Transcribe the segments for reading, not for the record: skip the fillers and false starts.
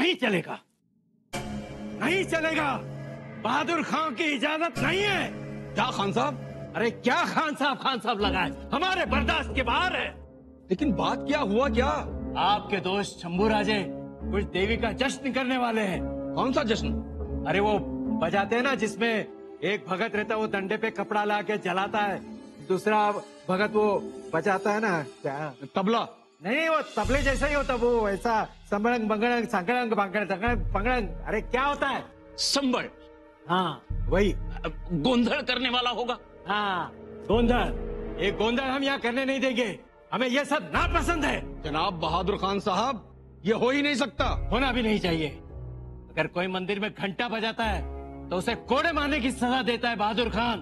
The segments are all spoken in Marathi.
नहीं चलेगा, नहीं चलेगा। बहादुर खान की इजाजत नहीं है। क्या खान साहब? अरे क्या खान साहब लगाए, हमारे बर्दाश्त के बाहर है। लेकिन बात क्या हुआ? क्या आपके दोस्त शंभू राजे कुछ देवी का जश्न करने वाले हैं। कौन सा जश्न? अरे वो बजाते हैं ना, जिसमें एक भगत रहता है, वो डंडे पे कपड़ा ला के जलाता है, दूसरा भगत वो बजाता है ना, क्या तबला? नहीं, वो तबले जैसा ही होता, वो ऐसा संबड़ंग बंगड़ंग संगड़ंग बंगड़ंग पंगड़ंग, अरे क्या होता है? संबल? हाँ वही। गोंधड़ करने वाला होगा। हाँ गोंधड़। एक गोंधड़ हम यहाँ करने नहीं देंगे, हमें ये सब नापसंद है। जनाब बहादुर खान साहब, ये हो ही नहीं सकता। होना भी नहीं चाहिए। अगर कोई मंदिर में घंटा बजाता है तो उसे कोड़े मारने की सजा देता है बहादुर खान।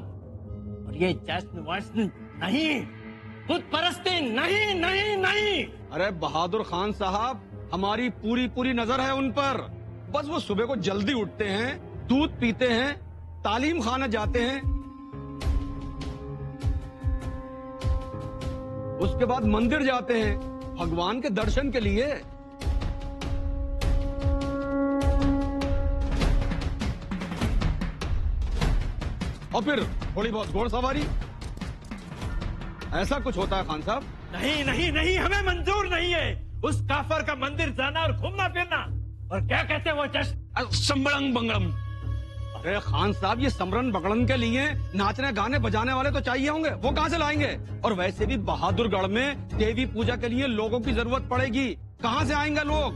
और ये जश्न वश्न नहीं, खुद परस्ती नहीं नहीं नहीं। अरे बहादुर खान साहब, हमारी पूरी पूरी नजर है उन पर। बस वो सुबह को जल्दी उठते हैं, दूध पीते हैं, तालीम खाने जाते हैं, उसके बाद मंदिर जाते हैं भगवान के दर्शन के लिए। और फिर थोड़ी बहुत घोड़सवारी, ऐसा कुछ होता है खान साहब? नहीं नहीं नहीं, हमें मंजूर नहीं है उस काफर का मंदिर जाना और घूमना फिरना। और क्या कहते हैं वो जश्न? संबड़ंग बंगड़म। अरे खान साहब, ये समरन बगड़न के लिए नाचने गाने बजाने वाले तो चाहिए होंगे, वो कहाँ से लाएंगे? और वैसे भी बहादुरगढ़ में देवी पूजा के लिए लोगों की जरूरत पड़ेगी, कहाँ से आएंगे लोग?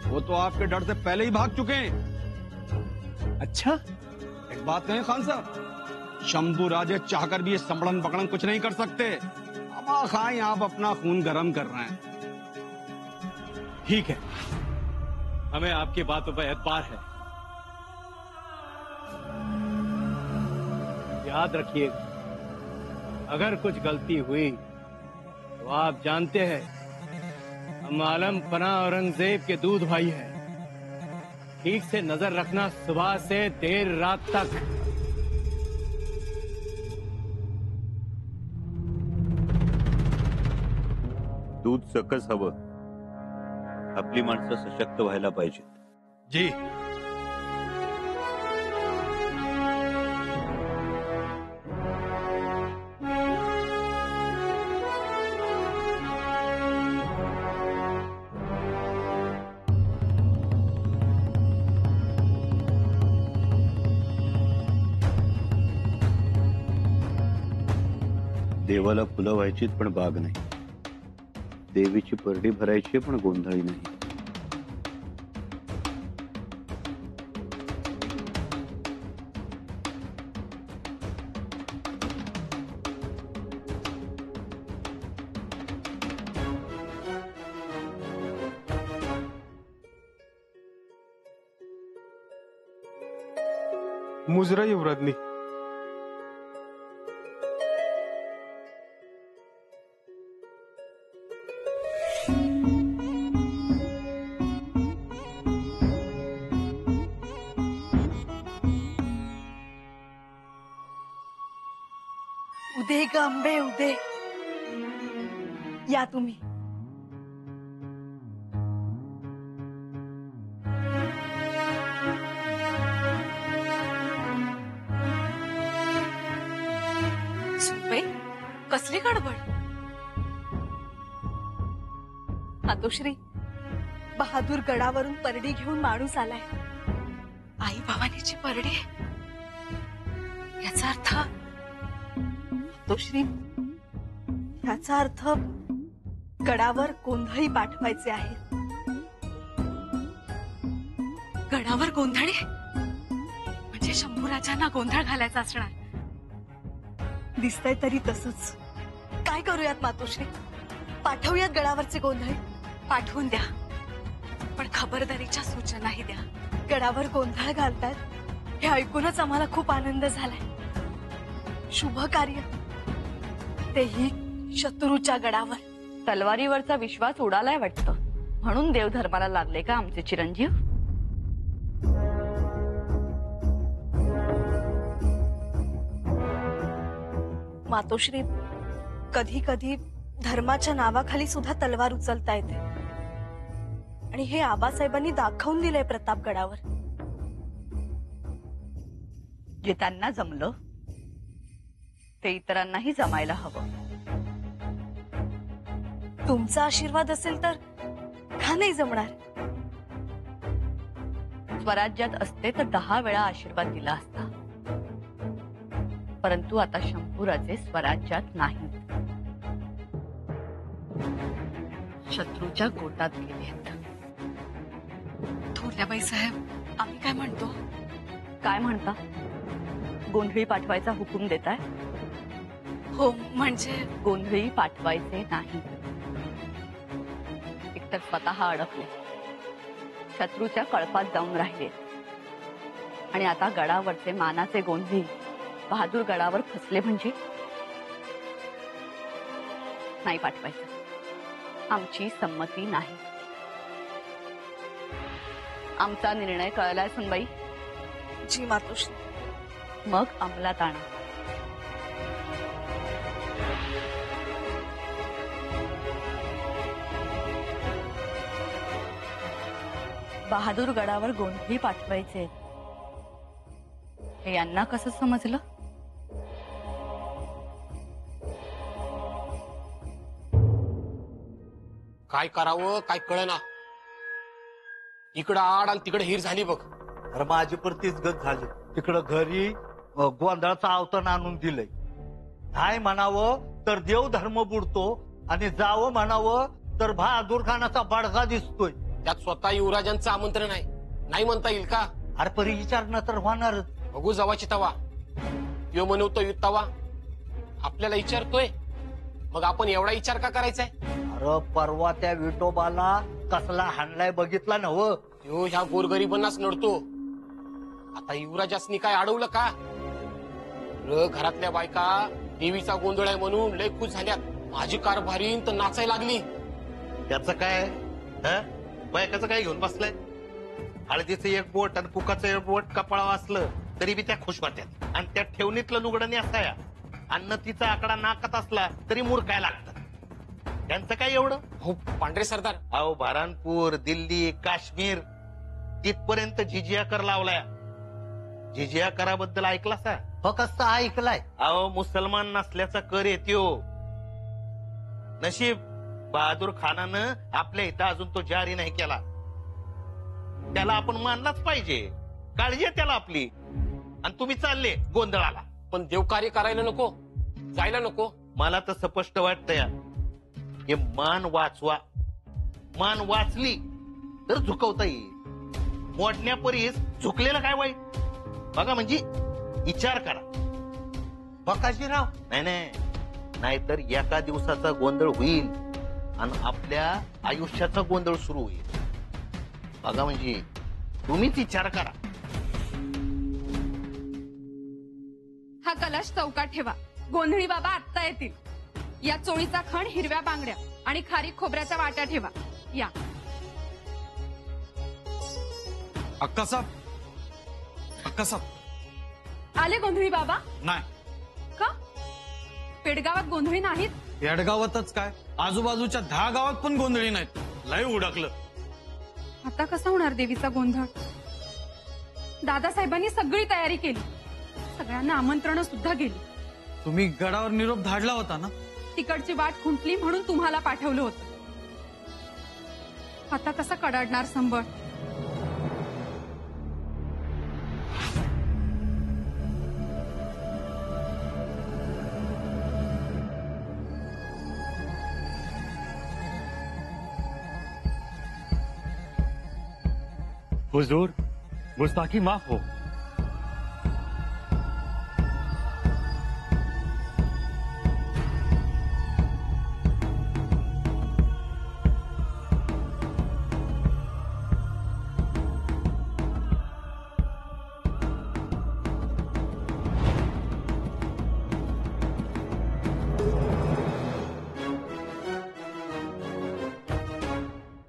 वो तो आपके डर से पहले ही भाग चुके हैं। अच्छा, एक बात कहें खान साहब, शंभू राजे चाहकर भी ये संबड़न बगड़न कुछ नहीं कर सकते। अब खाएं, आप अपना खून गर्म कर रहे हैं। ठीक है, हमें आपकी बातों पर एतबार है। याद रखिएगा, अगर कुछ गलती हुई तो आप जानते हैं हम आलम पना औरंगजेब के दूध भाई हैं। ठीक से नजर रखना सुबह से देर रात तक। दूध सकस हवं, आपली माणसं सशक्त व्हायला पाहिजेत। जी। देवाला फुलं व्हायचीत पण बाग नाही, देवीची परडी भरायची पण गोंधळी नाही। मुजरा युवराजनी, उदे ग अंबे उदे, या तुम्ही। सुपे, कसली गडबड? मातोश्री, बहादूर गडावरून परडी घेऊन माणूस आलाय। आई भवानीची परडी, याचा अर्थ मातोश्री, याचा अर्थ गडावर गोंधळी पाठवायचे आहे। गडावर गोंधळी म्हणजे शंभूराजांना गोंधळ घालायचा असणार दिसतंय तरी तसंच। काय करूयात मातोश्री? पाठवूयात गडावरचे गोंधळी? पाठवून द्या, पण खबरदारीच्या सूचनाही द्या। गडावर गोंधळ घालतात हे ऐकूनच आम्हाला खूप आनंद झालाय। शुभ कार्य, तेही शत्रूच्या गडावर। तलवारीवरचा विश्वास उडालाय वाटतं, म्हणून देवधर्माला लागले का आमचे चिरंजीव? मातोश्री, कधी कधी धर्माच्या नावाखाली सुद्धा तलवार उचलता येते। आणि हे आबासाहेबांनी दाखवून दिलंय प्रतापगडावर. जे त्यांना जमलं ते इतरांनाही जमायला हवं. तुमचा आशीर्वाद असेल तर का नाही जमणार? स्वराज्यात असते तर 10 वेळा आशीर्वाद दिला असता. परंतु आता शंभूराजे स्वराज्यात नाहीत, शत्रूच्या गोटात गेलेत. थोरल्याबाई साहेब, आम्ही काय म्हणतो? काय म्हणता? गोंधळी पाठवायचा हुकूम देताय? हो, म्हणजे गोंधळी पाठवायचे नाही. एकतर स्वतः अडकले, शत्रूच्या कळपात जाऊन राहिले, आणि आता गडावरचे मानाचे गोंधळी बहादूर गडावर फसले म्हणजे नाही पाठवायचं. आमची संमती नाही. आमचा निर्णय कळलाय सुनबाई. जी मातोश्री. मग अंमलात आणा. बहादूर गडावर गोंधळी पाठवायचे हे यांना कसं समजलं? काय करावं काय कळना. इकडं आड आणि तिकडे हिर झाली बघ. अरे माझी परतीच गत झाली. तिकडं घरी गोंधळाचं आवतण आणून दिलंय. नाही म्हणावं तर देव धर्म बुडतो, आणि जावं म्हणावं तर बहादूर खानाचा बडगा दिसतोय. त्यात स्वतः युवराजांचं आमंत्रण आहे, नाही म्हणता येईल का? अरे परी विचारणं तर होणारच. बघू जवाची तवा. यो म्हणवतो तवा आपल्याला विचारतोय, मग आपण एवढा विचार का करायचाय? अरे परवा त्या विठोबाला कसला हाणलाय बघितला ना हो. यो ह्या गोरगरिबांनाच नडतो. आता युवराजासनी काय अडवलं का? घरातल्या बायका देवीचा गोंधळ आहे म्हणून लय खुश झाल्यात. माझी कारभारीन तर नाचायला लागली. त्याचं काय? बायकाचं काय घेऊन बसलाय? हळदीचं एक बोट आणि पुकाचं एक बोट कपाळावर असलं तरी बी त्या खुश होत्यात, आणि त्या ठेवणीतलं लुगडं असाया अन्न तिचा आकडा नाकात असला तरी मुरकाय लागतात. त्यांचं काय एवढं? हो पांढरे सरदार. अहो भारानपूर, दिल्ली, काश्मीर तिथपर्यंत जिजिया कर लावलाय. जिजिया कराबद्दल ऐकला सा? फक्त ऐकलाय. अहो मुसलमान नसल्याचा कर येतो. नशीब बहादूर खानानं आपल्या इथं अजून तो जारी नाही केला. त्याला आपण मानलाच पाहिजे. काळजी आहे त्याला आपली. आणि तुम्ही चालले गोंधळाला. पण देवकार्य करायला नको, जायला नको. मला तर स्पष्ट वाटतंय हे मान वाचवा. मान वाचली तर झुकवता येईल. मोडण्यापरीस झुकलेलं काय वाईट? बघा म्हणजे विचार करा. बकाजीराव नाही, नाहीतर एका दिवसाचा गोंधळ होईल आणि आपल्या आयुष्याचा गोंधळ सुरू होईल. बघा म्हणजे तुम्हीच विचार करा. हा कलश चौकात ठेवा. गोंधळी बाबा आत्ता येतील. या चोळीचा खण हिरव्या बांगड्या आणि खारीक खोबऱ्याच्या वाट्या ठेवा. या अक्कासाहेब, आले गोंधळी बाबा. नाही का? पेडगावात गोंधळी नाहीत? पेडगावातच काय, आजूबाजूच्या 10 गावात पण गोंधळी नाहीत. लय उडकलं. आता कसा होणार देवीचा गोंधळ? दादासाहेबांनी सगळी तयारी केली, सगळ्यांना आमंत्रण सुद्धा गेली. तुम्ही गडावर निरोप धाडला होता ना? तिकडची वाट खुंटली म्हणून तुम्हाला पाठवलं होतं. आता कसा कडाडणार संबळ? हुजूर, गुस्ताखी माफ हो.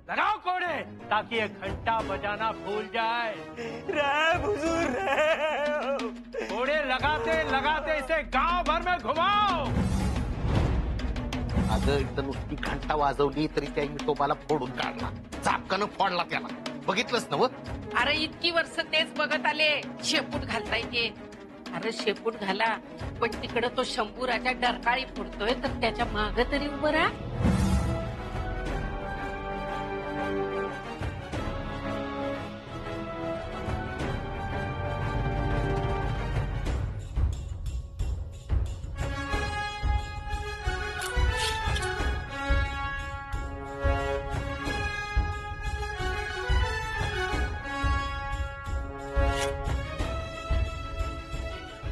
लगाओ कोड़े ताकि ये घंटा बजाना भूल जाए। कोड़े लगाते लगाते इसे गांव भर में घुमाओ। अगं इथं नुसती घंटा वाजवली तरी त्या विठोबाला फोडून काढला, चापकानं फोडला त्याला. बघितलंच ना व? अरे इतकी वर्ष तेच बघत आले, शेपूट घालताय ते. अरे शेपूट घाला, पण तिकडं तो शंभू राजा डरकाळी फोडतोय तर त्याच्या माग तरी उभं राहा.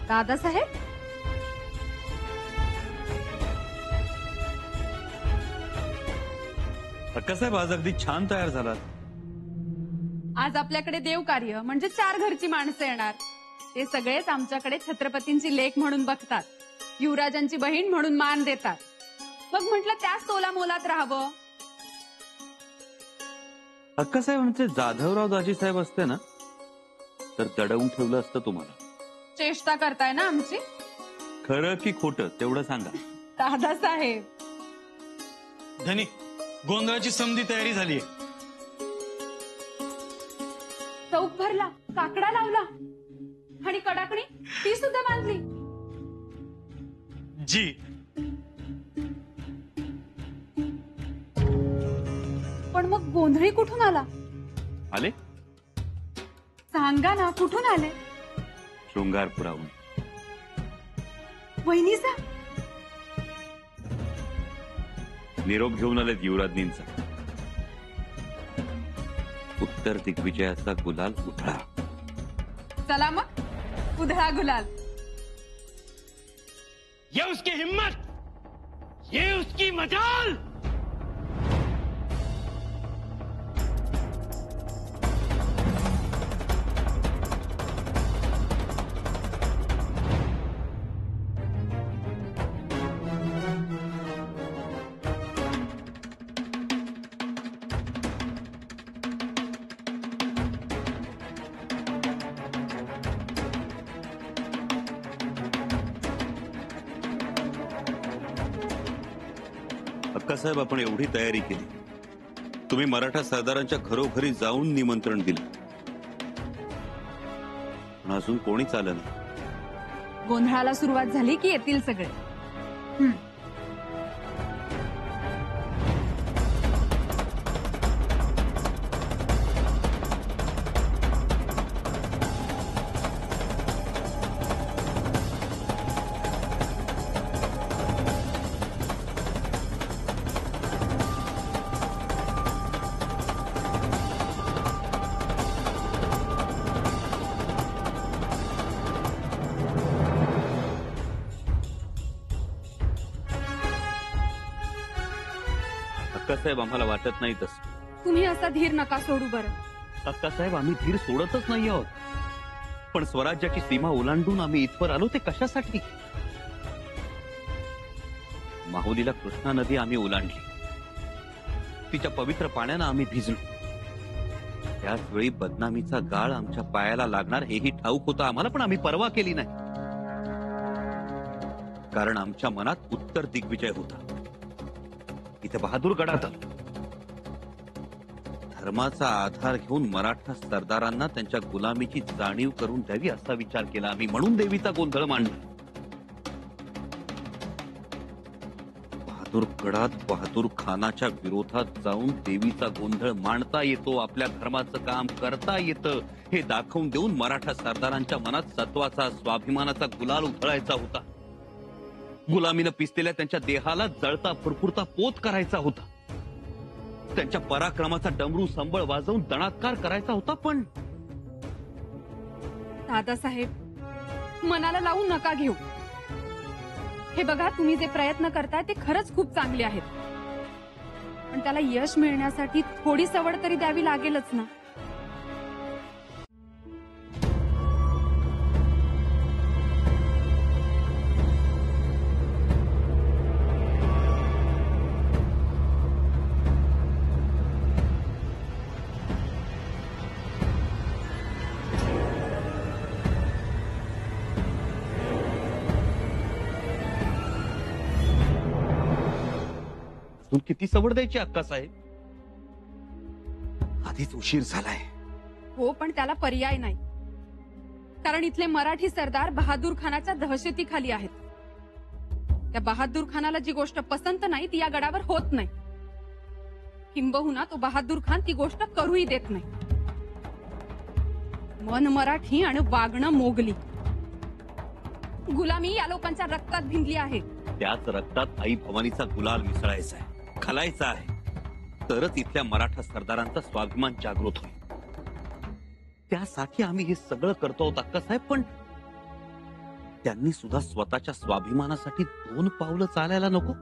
दादासाहेब, अक्कासाहेब आज अगदी छान तयार झालात. आज आपल्याकडे देवकार्य म्हणजे 4 घरची माणसं येणार. ते सगळेच आमच्याकडे छत्रपतींची लेक म्हणून बघतात, युवराजांची बहीण म्हणून मान देतात. मग म्हटलं त्याच तोला मोलात राहावं. अक्कासाहेब आमचे जाधवराव दाजी साहेब असते ना तर दडवून ठेवलं असतं तुम्हाला. चेष्टा करताय ना आमची? खरं की खोटं तेवढं सांगा. दादासाहेब, धनी, गोंधळाची समधी तयारी झालीये. चौक भरला, काकडा लावला आणि कडाकणी ती सुद्धा बांधली. जी. पण मग गोंधळी कुठून आला? आले सांगा ना, कुठून आले? शृंगारपुराहून. वहिनीचा निरोप घेऊन आलेत युवराज्ञींचा. उत्तर दिग्विजयाचा गुलाल उधळा. चला मग, उधळा गुलाल. ये उसकी हिम्मत, ये उसकी मजाल. अक्कासाहेब, आपण एवढी तयारी केली, तुम्ही मराठा सरदारांच्या घरोघरी जाऊन निमंत्रण दिलं, पण अजून कोणीच आलं नाही. गोंधळाला सुरुवात झाली की येतील सगळे. अक्कासाहेब, आम्हाला वाटत नाही तसं. तुम्ही असा धीर नका सोडू बरं. अक्कासाहेब, आम्ही धीर सोडतच नाही आहोत, पण स्वराज्याची सीमा ओलांडून आम्ही इथवर आलो ते कशासाठी? माहुलीला कृष्णा नदी आम्ही ओलांडली, तिच्या पवित्र पाण्यानं आम्ही भिजलो. त्याच वेळी बदनामीचा गाळ आमच्या पायाला लागणार हेही ठाऊक होतं आम्हाला, पण आम्ही पर्वा केली नाही, कारण आमच्या मनात उत्तर दिग्विजय होता. इथे बहादूर गडात आलो, धर्माचा आधार घेऊन मराठा सरदारांना त्यांच्या गुलामीची जाणीव करून द्यावी असा विचार केला आम्ही, म्हणून देवीचा गोंधळ मांडला. बहादूर गडात बहादूर खानाच्या विरोधात जाऊन देवीचा गोंधळ मांडता येतो, आपल्या धर्माचं काम करता येतं हे दाखवून देऊन मराठा सरदारांच्या मनात सत्वाचा स्वाभिमानाचा गुलाल उधळायचा होता. गुलामीनं पिसलेल्या त्यांच्या देहाला जळता फुरफुरता पोत करायचा होता. त्यांच्या पराक्रमाचा डमरू संबळ वाजवून दणात्कार करायचा होता. पण दादासाहेब, मनाला लावून नका घेऊ. हे बघा, तुम्ही जे प्रयत्न करताय ते खरंच खूप चांगले आहेत, पण त्याला यश मिळण्यासाठी थोडी सवड तरी द्यावी लागेलच ना. अजून किती सवड द्यायची अक्कासाहेब? आधीच उशीर झालाय. हो, पण त्याला पर्याय नाही. कारण इथले मराठी सरदार बहादूर खानाच्या दहशतीखाली आहेत. त्या बहादूर खानाला जी गोष्ट पसंत नाही ती या गडावर होत नाही. किंबहुना तो बहादूर खान ती गोष्ट करूही देत नाही. मन मराठी आणि वागणं मोगली. गुलामी या लोकांच्या रक्तात भिनली आहे. त्याच रक्तात आई भवानीचा गुलाल मिसळायचा आहे, घालायचा आहे. तरच इथल्या मराठा सरदारांचा स्वाभिमान जागृत होईल. त्यासाठी आम्ही हे सगळं करतो अक्कासाहेब. पण त्यांनी सुद्धा स्वतःच्या स्वाभिमानासाठी 2 पावलं चालायला नको?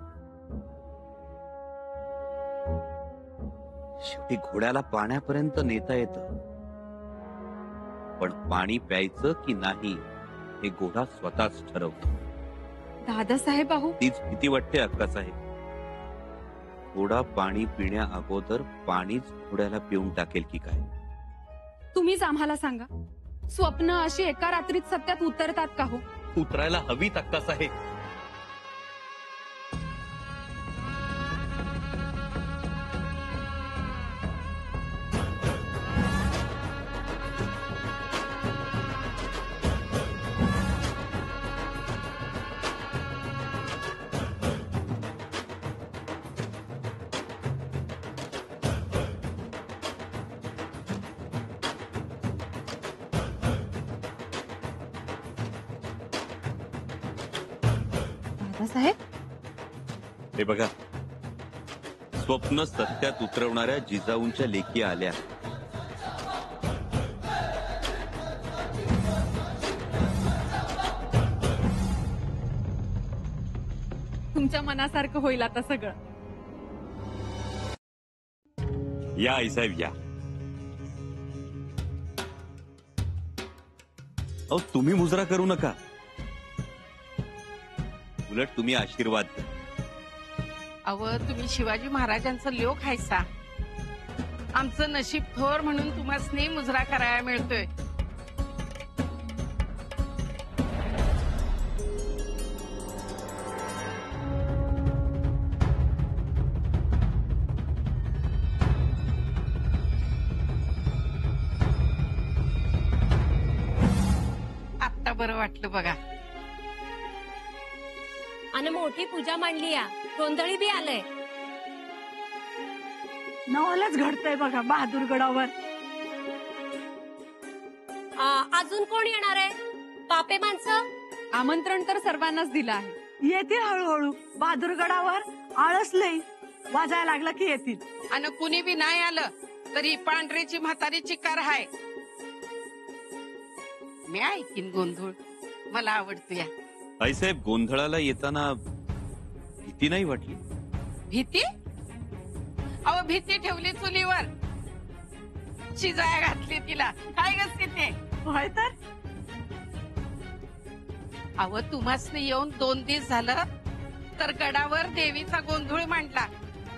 शेवटी घोड्याला पाण्यापर्यंत नेता येतं, पण पाणी प्यायचं की नाही हे घोडा स्वतःच ठरवतो. दादासाहेब आहो, तीच भीती वाटते अक्कासाहेब. घोडा पाणी पिण्या अगोदर पाणीच घोड्याला पिऊन टाकेल की काय? तुम्हीच आम्हाला सांगा, स्वप्न अशी एका रात्रीत सत्यात उतरतात का हो? उतरायला हवी अक्कासाहेब. दादासाहेब, हे बघा, स्वप्न सत्यात उतरवणाऱ्या जिजाऊंच्या लेखी आल्या. तुमच्या मनासारखं होईल आता सगळं. या आईसाहेब या. अहो, तुम्ही मुजरा करू नका. उलट तुम्ही आशीर्वाद द्या. अव तुम्ही शिवाजी महाराजांचं लोक हायसा. आमचं नशीब थोर म्हणून तुम्हाला मुजरा करायला मिळतोय. आत्ता बरं वाटलं बघा. आणि मोठी पूजा मांडली या, गोंधळी बी आलंय. नवलच घडतंय बघा बहादूरगडावर. अजून कोण येणार आहे? बापे माणसं? आमंत्रण तर सर्वांनाच दिलं आहे. येतील हळूहळू. बहादूरगडावर आळस लई, वाजायला लागला की येतील. आणि कुणी बी नाही आलं तरी पांढरीची म्हातारी चिकार हाय. मी ऐकीन गोंधळ, मला आवडतो या. आईसाहेब, गोंधळाला येताना भीती नाही वाटली? भीती? अहो, भीती ठेवली चुलीवर, शिजाया घातली तिला. काय गसते ते? होय तर. अहो, तुम्हासनी येऊन 2 दिवस झालं तर गडावर देवीचा गोंधळ मांडला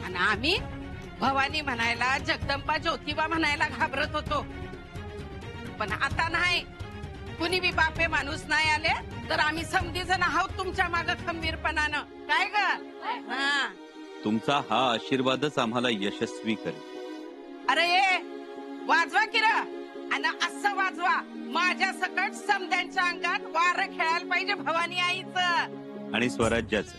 आणि आम्ही भवानी म्हणायला, जगदंबा, ज्योतिबा म्हणायला घाबरत होतो. पण आता नाही. कुणी बी बापे माणूस नाही आले तर आम्ही समधी जण आहोत तुमच्या माग खंबीरपणानं. काय ग? हा, तुमचा हा आशीर्वादच आम्हाला यशस्वी करेल. अरे ये वाजवा की र, आणि असं वाजवा माझ्या सकट समद्यांच्या अंगात वारं खेळायला पाहिजे भवानी आईचं आणि स्वराज्याचं.